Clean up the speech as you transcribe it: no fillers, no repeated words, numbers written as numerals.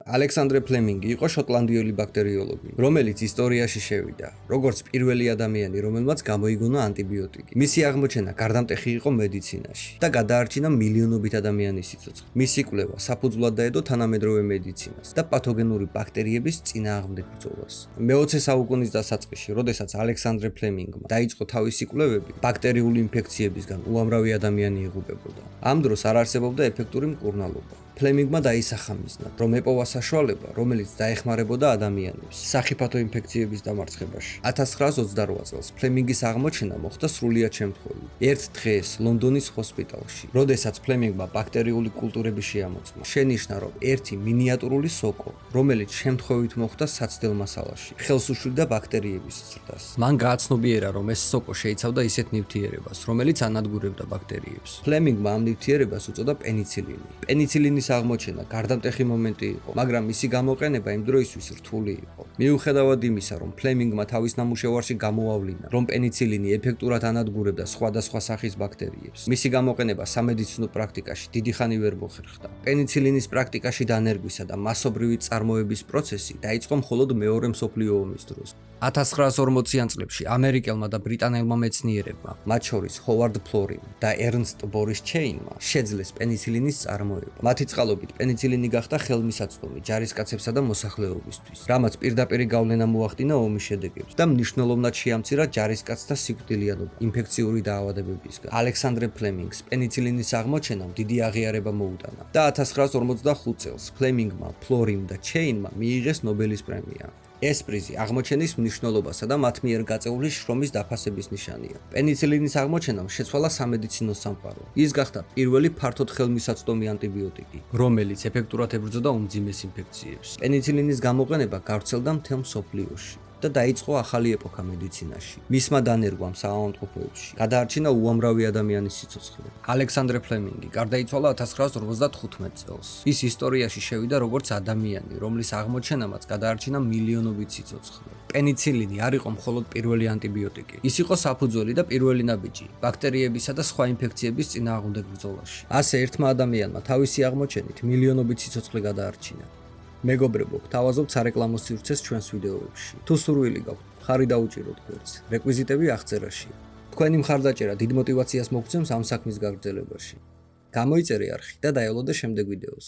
ალექსანდრე ფლემინგი იყო შოტლანდიელი ბაქტერიოლოგი, რომელიც ისტორიაში შევიდა, როგორც პირველი ადამიანი, რომელმაც გამოიგონა ანტიბიოტიკი. მისი აღმოჩენა გარდამტეხი იყო მედიცინაში და გადაარჩინა მილიონობით ადამიანის სიცოცხლე. მისი კვლევა საფუძვლად დაედო თანამედროვე მედიცინას და პათოგენური ბაქტერიების წინააღმდეგ ბრძოლას. მე-20 საუკუნის დასაწყისში, როდესაც ალექსანდრე ფლემინგმა დაიწყო თავისი კვლევები, ბაქტერიული ინფექციებისგან უამრავი ადამიანი იღუპებოდა. ამ დროს არ არსებობდა ეფექტური მკურნალობა. ფლემინგმა დაისახა მიზნად, რომ ეპოვა საშუალება, რომელიც დაეხმარებოდა ადამიანებს სახიფათო ინფექციების დამარცხებაში. 1928 წელს ფლემინგის აღმოჩენა მოხდა სრულიად შემთხვევით. ერთ დღეს ლონდონის ჰოსპიტალში, როდესაც ფლემინგმა ბაქტერიული კულტურები შეამოწმა, შენიშნა, რომ ერთი მინიატურული სოკო, რომელიც შემთხვევით მოხდა საცდელ მასალაში, ხელს უშლიდა ბაქტერიების ზრდას. მან გააცნობიერა, რომ ეს სოკო შეიცავდა ისეთ ნივთიერებას, რომელიც ანადგურებდა ბაქტერიებს. ფლემინგმა ამ ნივთიერებას უწოდა პენიცილინი. პენიცილინის აღმოჩენა გარდამტეხი მომენტი იყო, მაგრამ მისი გამოყენება იმ დროისთვის რთული იყო. მიუხედავად იმისა, რომ ფლემინგმა თავის ნამუშევარში გამოავლინა, რომ პენიცილინი ეფექტურად ანადგურებდა სხვადასხვა სახის ბაქტერიებს, მისი გამოყენება სამედიცინო პრაქტიკაში დიდი ხანი ვერ მოხერხდა. პენიცილინის პრაქტიკაში დანერგვისა და მასობრივი წარმოების პროცესი დაიწყო მხოლოდ მეორე მსოფლიო ომის დროს. 1940-იან წლებში ამერიკელმა და ბრიტანელმა მეცნიერებმა, მათ შორის ჰოვარდ ფლორიმ და ერნსტ ბორის ჩეინმა, შეძლეს პენიცილინის წარმოება. მათი წყალობით პენიცილინი გახდა ხელმისაწვდომი ჯარისკაცებსა და მოსახლეობისთვის, რამაც პირდაპირი გავლენა მოახდინა ომის შედეგებს და მნიშვნელოვნად შეამცირა ჯარისკაცთა სიკვდილიანობა ინფექციური დაავადებებისგან. ალექსანდრე ფლემინგს პენიცილინის აღმოჩენამ დიდი აღიარება მოუტანა და 1945 წელს ფლემინგმა, ფლორიმ და ჩეინმა მიიღეს ნობელის პრემია. ეს პრიზი აღმოჩენის მნიშვნელობასა და მათ მიერ გაწეული შრომის დაფასების ნიშანია. პენიცილინის აღმოჩენამ შეცვალა სამედიცინო სამყარო. ის გახდა პირველი ფართოდ ხელმისაწვდომი ანტიბიოტიკი, რომელიც ეფექტურად ებრძოდა უმძიმეს ინფექციებს. პენიცილინის გამოყენება გავრცელდა მთელ მსოფლიოში და დაიწყო ახალი ეპოქა მედიცინაში. მისმა დანერგვამ საავადმყოფოებში გადაარჩინა უამრავი ადამიანის სიცოცხლე. ალექსანდრე ფლემინგი გარდაიცვალა 1955 წელს. ის ისტორიაში შევიდა როგორც ადამიანი, რომლის აღმოჩენამაც გადაარჩინა მილიონობით სიცოცხლე. პენიცილინი არ იყო მხოლოდ პირველი ანტიბიოტიკი. ის იყო საფუძველი და პირველი ნაბიჯი ბაქტერიებისა და სხვა ინფექციების წინააღმდეგ ბრძოლაში. ასე ერთმა ადამიანმა თავისი აღმოჩენით მილიონობით სიცოცხლე გადაარჩინა. მეგობრებო, გთავაზობთ სარეკლამო სივრცეს ჩვენს ვიდეოებში. თუ სურვილი გაქვთ, ხარი დაუჭიროთ გვერდს. რეკვიზიტები აღწერაში. თქვენი მხარდაჭერა დიდ мотивაციას მოგცემს ამ საქმის გაგრძელებაში. გამოიწერე არხი და დაელოდე შემდეგ ვიდეოს.